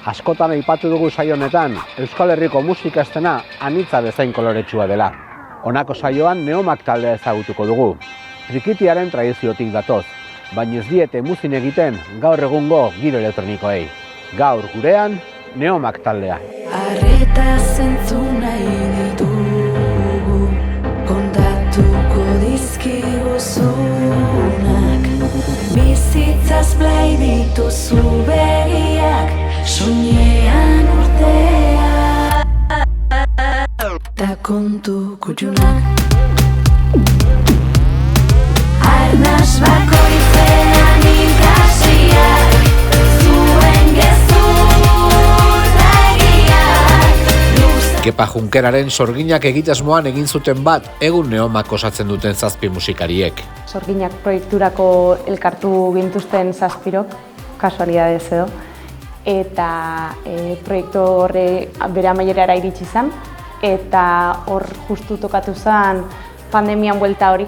Askotan aipatu dugu saio honetan, Euskal Herriko musika eszena anitza bezain koloretsua dela. Honako saioan Neomak taldea ezagutuko dugu. Trikitiaren tradiziotik datoz, baina ez diete muzin egiten gaur egungo giro elektronikoei. Gaur gurean, Neomak taldea. Arreta zentzu nahi ditugu, kontatuko dizkiguzunak. Bizitzaz blai dituzu begiak, soinean urtea ta kontu kutxunak. Arnas bakoitzean ikasiak, zuen gezurregiak. Kepa Junkeraren sorginak egitasmoan egin zuten bat, egun Neomak osatzen duten zazpi musikariek. Sorginak proiekturako elkartu gintuzten zazpirok, kasualidadez edo, eta proiektu horre bere amaierara iritsi zen, eta hor justu tokatu zen pandemian buelta hori,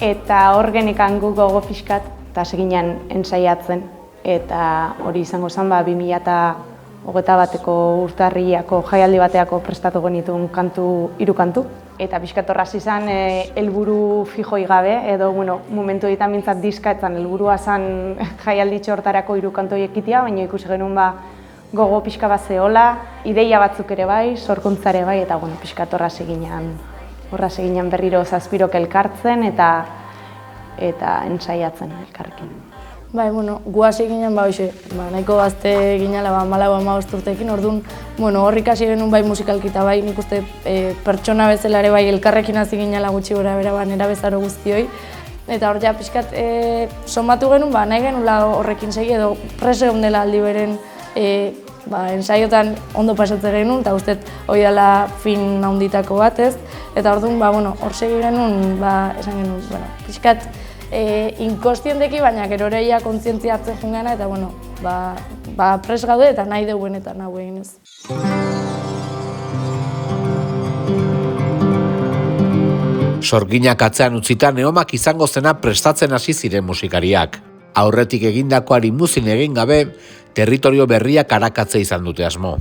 eta hor genekan gu gogo pixkat, eta seginan ensaiatzen, eta hori izango zen 2021ko urtarriako jaialdi bateako prestatu genituen hiru kantu. Eta pixkat horraz izan helburu fijoi gabe, edo momentu ditan mintzat diska etzan helburua zen jaialditxo hortarako hiru kantu ekitea, baina ikusi genuen gogo pixka bat zehola, ideia batzuk ere bai, sorkuntzare bai, eta pixkat horraz eginan berriro zazpirok elkartzen eta ensaiatzen elkarrekin. Bai, gu hasi ginen, nahiko gazte ginela, 14-15 urteekin, orduan, hor ikasi genuen bai musikalkita bai, nik uste pertsona bezala ere bai elkarrekin hasi ginela gutxi gora bera, nera bezaro guztioi. Eta hor ja pixkat somatu genuen, nahi genuela horrekin segi edo prese ondela aldi beren ensaiotan ondo pasatzen genuen, eta uste hori dela fin handitako bat ez. Eta orduan, hor segi genuen, esan genuen, pixkat inkostienteki, baina gero reia kontzientzia hartzen jungana, eta pres gaude eta nahi duguen eta nahi egin ez. Sorginak atzean utzita Neomak izango zena prestatzen hasi ziren musikariak. Aurretik egindakoari muzin egin gabe, territorio berriak arakatze izan dute asmo.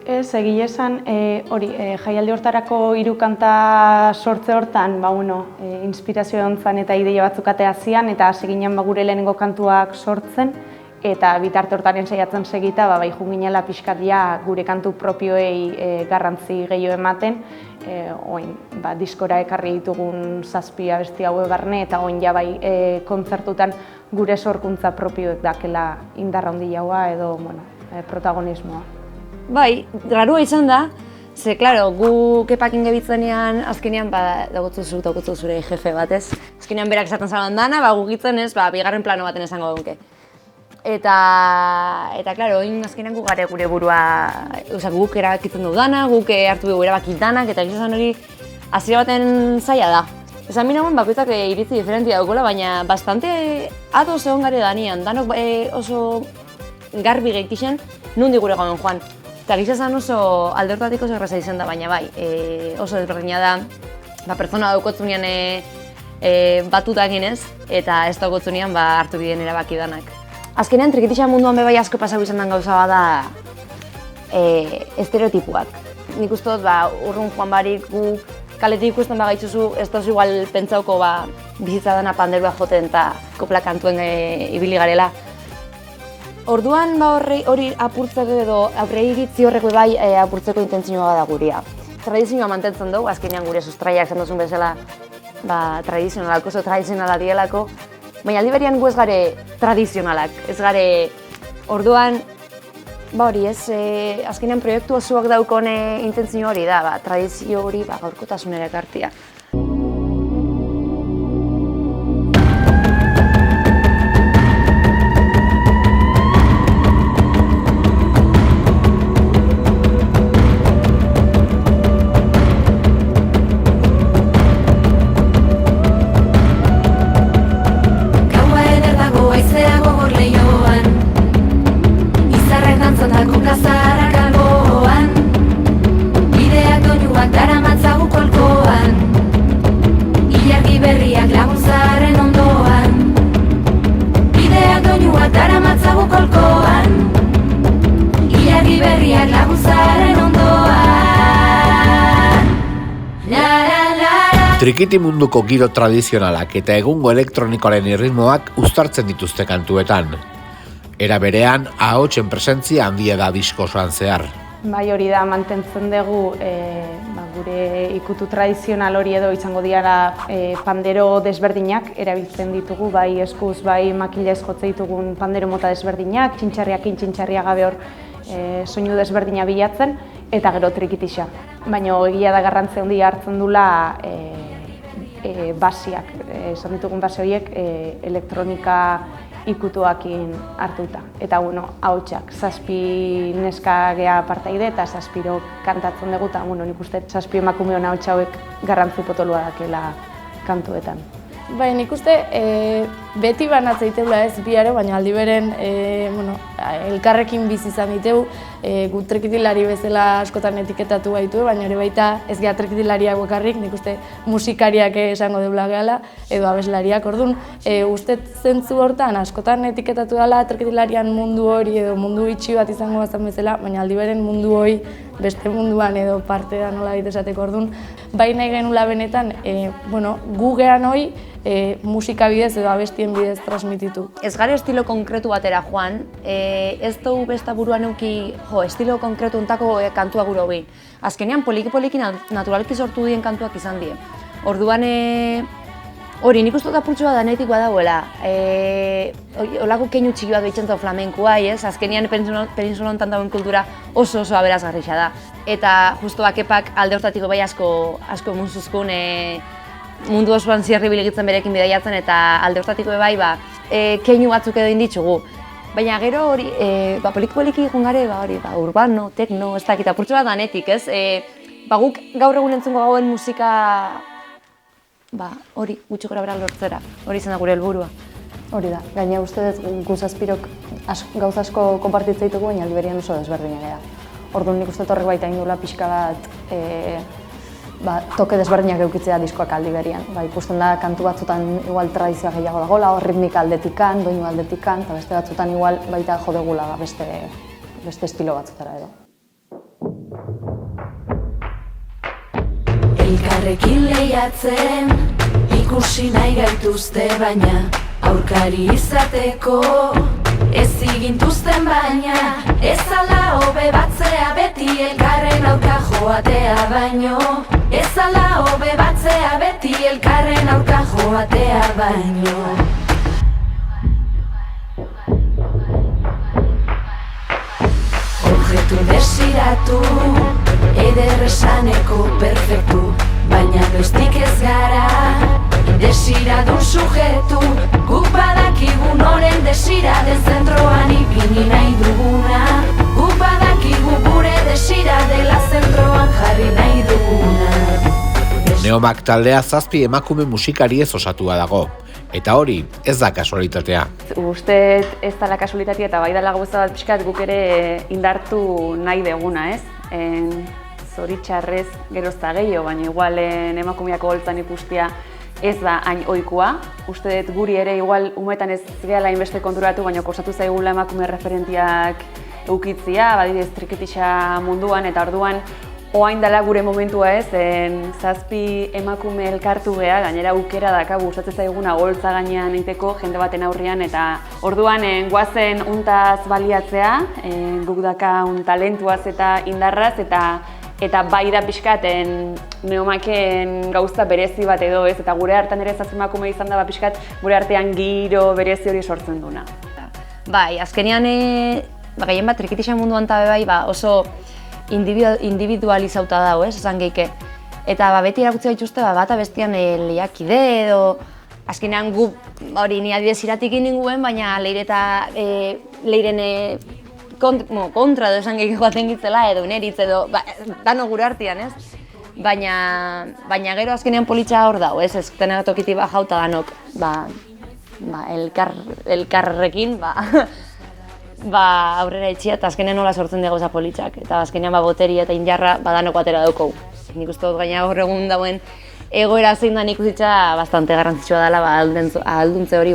Ez, egile esan, jaialdi hortarako hiru kanta sortze hortan, inspirazio ontzan eta ideia batzuk atea zian, eta hasi ginen gure lehenengo kantuak sortzen, eta bitarte hortan ensaiatzen segita, bai junginela pixkat gure kantu propioei garrantzi gehiago ematen, diskora ekarri ditugun 7 abesti hauek barne, eta bai kontzertutan gure sorkuntza propioek dakela indarra handiagoa edo protagonismoa. Bai, rarua izan da, ze, gu Kepakin gebitzenean, azkenean, daukotzu zure jefe batez. Azkenean berak esaten zalan dana, gugitzen ez, bigarren plano baten esango duke. Eta, oin azkenean gu gare gure burua, guk erabakitzen du dana, guk hartu dugu erabaki danak, eta izan hori hasiera baten zaila da. Esan minagoen bakoitzak iritzi diferentia daukula, baina bastante ados egon gare danian, danok oso garbi gehitixen, nundi gure gauen joan. Eta gizazan oso alde hortatik oso erraza izan da, baina bai, oso desberdina da, pertsona daukotzunean batuta eginez, eta ez daukotzunean hartu bideen erabaki danak. Azkenean, trikitixa munduan bai asko pasau izan den gauza bada estereotipuak. Nik uste dut, urrun joan barik gu kaletik ikusten bagaitzuzu, ez dauz igual pentsauko bizitza dena panderua joten eta kopla kantuen ibili garela. Orduan hori apurtzeko edo aurreiritzi horreko bai apurtzeko intentzioa da gurea. Tradizioa mantentzen dugu, azkenean gure sustraiak zen duzun bezala tradizionalak, oso tradizionala dielako, baina aldi berean gu ez gare tradizionalak, ez gare orduan, hori ez, azkenean proiektu osoak daukon intentzio hori da, tradizio hori gaurkotasunera ekartia. Kazarrak alboan, ideak doinuak daramatzagu kolkoan. Trikiti munduko giro tradizionalak eta egungo elektronikoaren erritmoak uztartzen dituzte kantuetan. Era berean, ahotsen presentzia handia da disko osoan zehar. Bai, hori da, mantentzen dugu gure ikutu tradizional hori edo izango diara pandero desberdinak erabiltzen ditugu, bai eskuz, bai makilez jotze ditugun pandero mota desberdinak, txintxarriakin txintxarria gabe hor soinu desberdina bilatzen, eta gero trikitixa. Baina egia da garrantzia handia hartzen dula basiak, esan ditugun base horiek elektronika ikutuakin hartuta. Eta ahotsak, 7 neska gea partaide eta 7 kantatzen dugu, eta nik uste 7 emakumeon ahotsa hauek garrantzi potoloa dakela kantuetan. Bai, nik uste beti banatzen diteula ez biaro, baina aldi beren elkarrekin bizi izan diteu, gu trikitilari bezala askotan etiketatu gaitu, baina ere baita ez gea trikitilariak bakarrik, nik uste musikariak esango deula gehala, edo abeslariak. Orduan, uste zentzu hortan askotan etiketatu dela trikitilarian mundu hori edo mundu itxi bat izango bazan bezala, baina aldi beren mundu hori beste munduan edo parte da nola esateko. Orduan, bai nahi genula benetan, gu gehan hori musika bidez edo abestien bidez transmititu. Ez gara estilo konkretu batera joan, ez dugu besta buruan euki estilo konkretu ontako kantua gure hobi. Azkenean poliki-poliki naturalki sortu dien kantuak izan die. Orduan hori nik uste dut apurtxo bat danetik badagoela. Olako keinu txiki bat behitzen zau flamenkoa, azkenean peninsula hontan dagoen kultura oso aberasgarria da. Eta justo bakepak alde hortatiko bai asko munzuzkun mundu osoan zierri biligitzen berekin bidaiatzen, eta alde hortatiko bai keinu batzuk edo inditzugu. Baina gero hori, poliki-poliki egon gare, urbano, tekno, ez dakit, apurtxo bat danetik, ez? Guk gaur egun entzungo gauen musika hori gutxi gora bera lortzera, hori izan da gure helburua. Hori da, gaina uste dut gu 7 gauza asko konpartitzen ditugu, baina aldi berean oso desberdinak gara. Orduan nik uste dut horrek baita indula pixka bat toke desberdinak eukitzea diskoak aldi berean. Ikusten da kantu batzutan igual tradizioa gehiago dagoela, ritmika aldetikan, doinu aldetikan, eta beste batzutan igual baita jodegula beste estilo batzutara edo. Elkarrekin lehiatzen ikusi nahi gaituzte, baina aurkari izateko ez igintuzten, baina ez ala hobe batzea beti elkarren aurka joatea, baino ez ala hobe batzea beti elkarren aurka joatea, baino. Objektu desiratu, eder esaneko perfektu, baina noiztik ez gara desiradun sujetu. Guk badakigu noren desiraden zentroan ipini nahi duguna, guk badakigu gure desiradela zentroan jarri nahi duguna. Neomak taldea 7 emakume musikariez osatua dago, eta hori ez da kasualitatea. Uste ez dela kasualitatea eta bai dela gauza bat pixkat guk ere indartu nahi deguna, ez? Zoritxarrez gerozta gehiago, baina igualen emakumeako holtzan ikustia ez da hain ohikoa. Uste dut guri ere igual umetan ez gehala inbeste konturatu, baina kostatu zaigula emakume referentiak eukitzia, badidez trikitixa munduan, eta orduan oain dela gure momentua ez, 7 emakume elkartu geha, gainera aukera dakagu gustatzen zaiguna holtza gainean egiteko jende baten aurrean, eta orduan goazen untaz baliatzea, guk dakaun talentuaz eta indarraz, eta bai da pixkaten neomaken gauza berezi bat edo ez, eta gure hartan ere 7 emakume izan da pixkat gure artean giro berezi hori sortzen duna. Bai, azkenean gehien bat trikitixa munduan tabe bai oso individualizauta dago, esan geike. Eta beti erakutzi baituzte bata bestian lehiakide edo azkenean gu hori ni adibidez iratik ninguen, baina leiren kontra edo esan gehiago joaten gitzela edo neritz edo dano gure artean, ez? Baina gero azkenean politxa hor dago, ez? Ez denak tokiti jauta danok elkarrekin aurrera itxia eta azkenean nola sortzen dugu politxak. Eta azkenean boteria eta injarra danok batera daukogu. Nik uste dut gaina gaur egun dauen egoera zein da ikusitza bastante garrantzitsua dela ahalduntze hori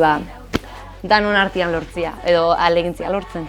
danon artean lortzia edo ahalegintzia lortzen.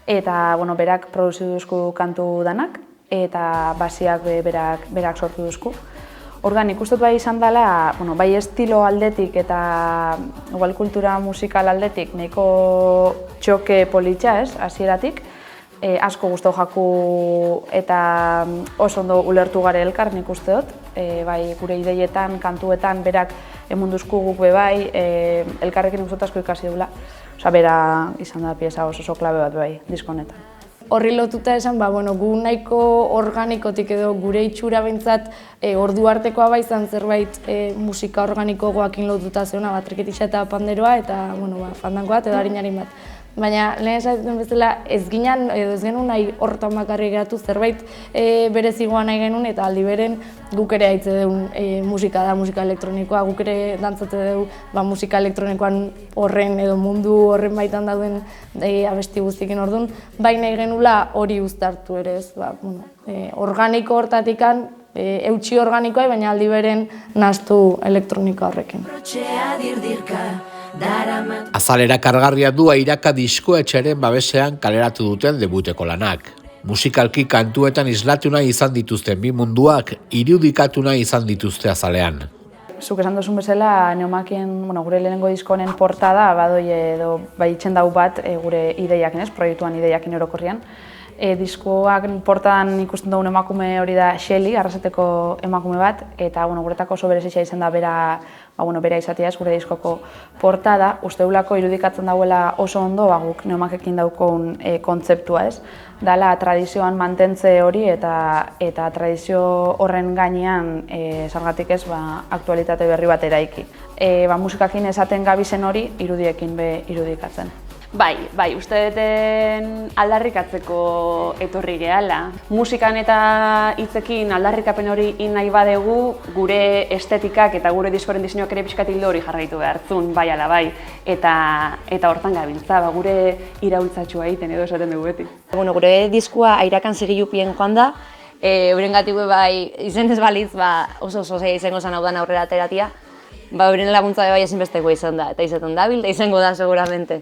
eta berak produzitu duzku kantu danak, eta basiak berak sortu duzku. Orduan, nik bai izan dela, bai estilo aldetik eta igual kultura musikal aldetik nahiko txoke politxa, hasieratik. Asko gustatu jaku eta oso ondo ulertu gare elkar, nik uste dut. Bai, gure ideietan, kantuetan, berak emunduzku guk bai, elkarrekin uste asko ikasi dula. Bera izan da pieza oso klabe bat bai, disko honetan. Horri lotuta esan, gu nahiko organikotik edo gure itxura behintzat ordu artekoa bai izan zerbait musika organikoagoakin lotuta zeuna, trikitixa eta panderoa eta fandangoa edo harin bat. Baina lehen esaten bezala ez genuen nahi horretan bakarri geratu zerbait berezigoa nahi genuen eta aldi beren guk ere haitze dugun musika da, musika elektronikoa, guk ere dantzate dugu musika elektronikoan horren edo mundu horren baitan dauden abesti guztikin orduan, baina nahi genula hori uztartu ere ez, organiko hortatikan, eutxi organikoa, baina aldi beren nahastu elektronikoa horrekin. Azalera kargarria du Airaka diskoetxeren babesean kaleratu duten debuteko lanak. Musikalki kantuetan islatu nahi izan dituzten bi munduak, irudikatu nahi izan dituzte azalean. Zuk esan duzun bezala, Neomakien, gure lehenengo disko honen portada, badoi edo itxen dau bat gure ideiakin, proiektuan ideiakin orokorrian. Diskoak portadan ikusten dugun emakume hori da Shelly, Arrasateko emakume bat, eta guretako oso berezia izan da bera izatea ez gure diskoko portada, uste dugulako irudikatzen dauela oso ondo guk Neomakekin daukun kontzeptua ez. Dala tradizioan mantentze hori eta tradizio horren gainean zergatik ez aktualitate berri bat eraiki. Musikakin esaten gabizen hori irudiekin irudikatzen. Bai, uste duten aldarrikatzeko etorri gehala. Musikan eta hitzekin aldarrikapen hori nahi badegu, gure estetikak eta gure diskoren diseinuak ere pixkat hildo hori jarraitu behartzun, bai ala bai. Eta hortan gabiltza, gure iraultzatxua egiten edo esaten dugu beti. Gure diskua Airakan segilupien joan da, eurengatik bai izen ez balitz oso zaila izango zen hau dan aurrera ateratia, euren laguntza bai ezinbesteko izan da, eta izaten dabil, eta izango da seguramente.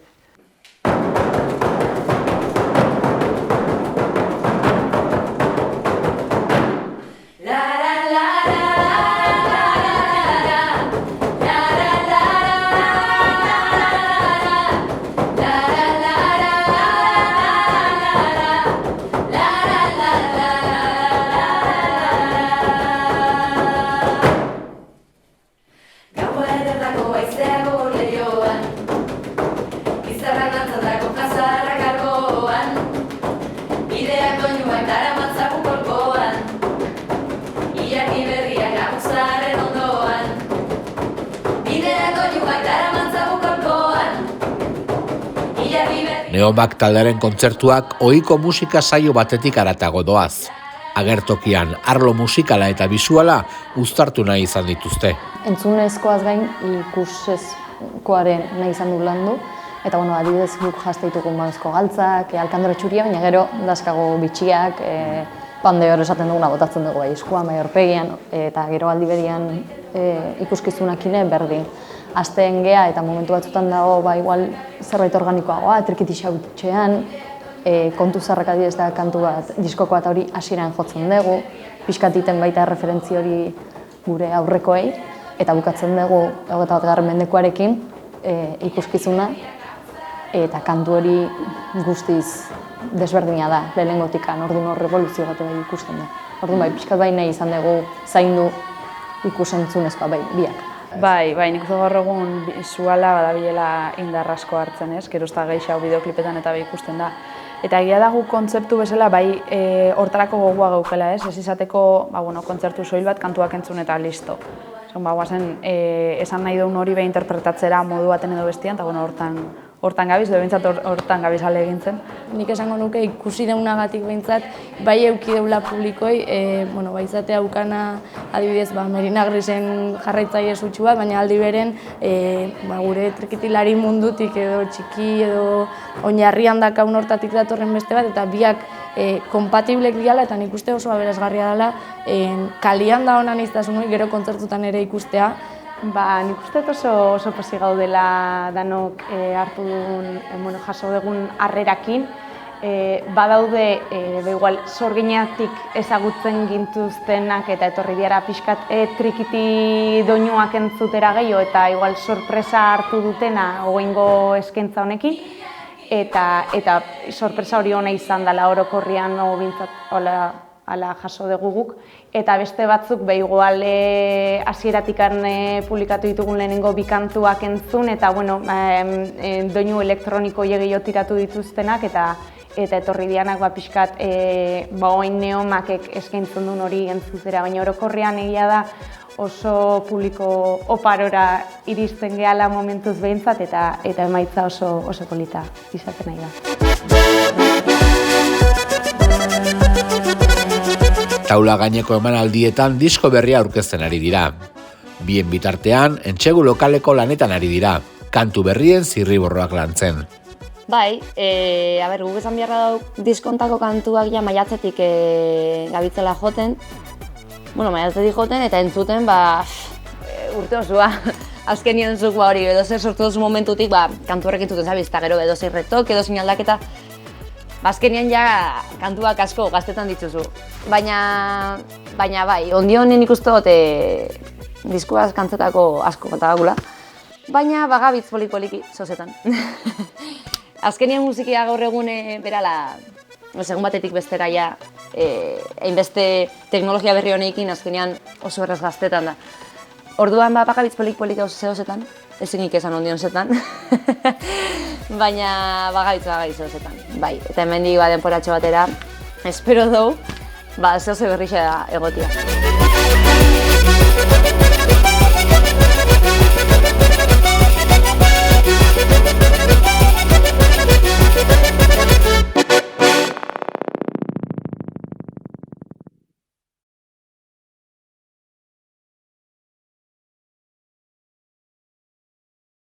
Neomak taldearen kontzertuak ohiko musika saio batetik haratago doaz. Agertokian arlo musikala eta bisuala uztartu nahi izan dituzte. Entzunezkoaz gain ikusezkoaren nahi izan du landu. Eta adibidez guk jazteituko mazko galtzak, alkandora txuria, baina gero dazkago bitxiak, pandeor esaten duguna botatzen dugu eskua, bai aurpegian, eta gero aldi berian ikuskizunakine berdin. Azten gea eta momentu batzutan dago igual zerbait organikoagoa, trikitixa utxean, kontu zarrak adibidez da kantu bat, diskoko bat hori hasieran jotzen dugu, pixkatiten baita referentzi hori gure aurrekoei, eta bukatzen dugu 21. mendekoarekin ikuskizuna, eta kantu hori guztiz desberdina da, lehenengotikan, orduan hor revoluzio bat ikusten da. Orduan pixkat bai nahi izan dugu zaindu ikusentzunezkoa biak. Bai, nik uste gaur egun bisuala badabilela indarrasko hartzen ez, gero ez da gehiago bideoklipetan eta ikusten da. Eta egia dago kontzeptu bezala bai hortarako gogoa gaukela ez, ez izateko kontzertu soil bat kantuak entzun eta listo. Esan nahi duen hori interpretatzera modu baten edo bestian, eta hortan gabiz, edo behintzat hortan gabiz ale egintzen. Nik esango nuke ikusi deunagatik behintzat, bai euki deula publikoi, bai izatea aukana adibidez Merina Grisen jarraitzaile sutsu bat, baina aldi beren gure trikitilari mundutik edo txiki edo oinarrian dakaun hortatik datorren beste bat, eta biak kompatiblek diala, eta nik uste oso aberasgarria dela, kalian da honan iztasun gero kontzertutan ere ikustea. Nik uste oso posi gaudela danok hartu dugun, jaso dugun harrerakin, badaude igual sorginetik ezagutzen gintuztenak eta etorri diara pixkat trikiti doinuak entzutera gehiago eta igual sorpresa hartu dutena ogoingo eskaintza honekin eta sorpresa hori ona izan dela orokorrian bintzat ala jaso dugu guk eta beste batzuk igual hasieratikan publikatu ditugun lehenengo bi kantuak entzun eta bueno, doinu elektroniko gehiago tiratu dituztenak eta etorri dianak pixkat oin neomakek eskaintzen duen hori entzutera, baina orokorrean egia da oso publiko oparora iristen gehala momentuz behintzat eta emaitza oso polita izaten nahi da. Taula gaineko emanaldietan disko berria aurkezten ari dira. Bien bitartean, entsegu lokaleko lanetan ari dira, kantu berrien zirriborroak lantzen. Bai, guk esan beharra dau diskontako kantuak ja maiatzetik gabitzela joten. Bueno, maiatzetik joten eta entzuten, urte osua. Azkenien zuk hori, edozer sortu duzu momentutik, kantu horrek entzuten zabiz, eta gero edozer retok, edozein aldaketa. Azkenean ja kantuak asko gaztetan dituzu. Baina bai, ondionen ikusten diskuaz kantzetako asko kontabakula. Baina bagabitz polik-poliki zozetan. Azkenean musikia gaur egun berala, egun batetik bestera ja, hainbeste teknologia berri honekin azkenean oso erraz gaztetan da. Orduan bagabitz polik-polika zehozetan, ezinik esan ondion zetan. Baina bagabitz zehozetan, bai. Eta hemendik denporatxo batera, espero dugu, zehoze berrixa egotia.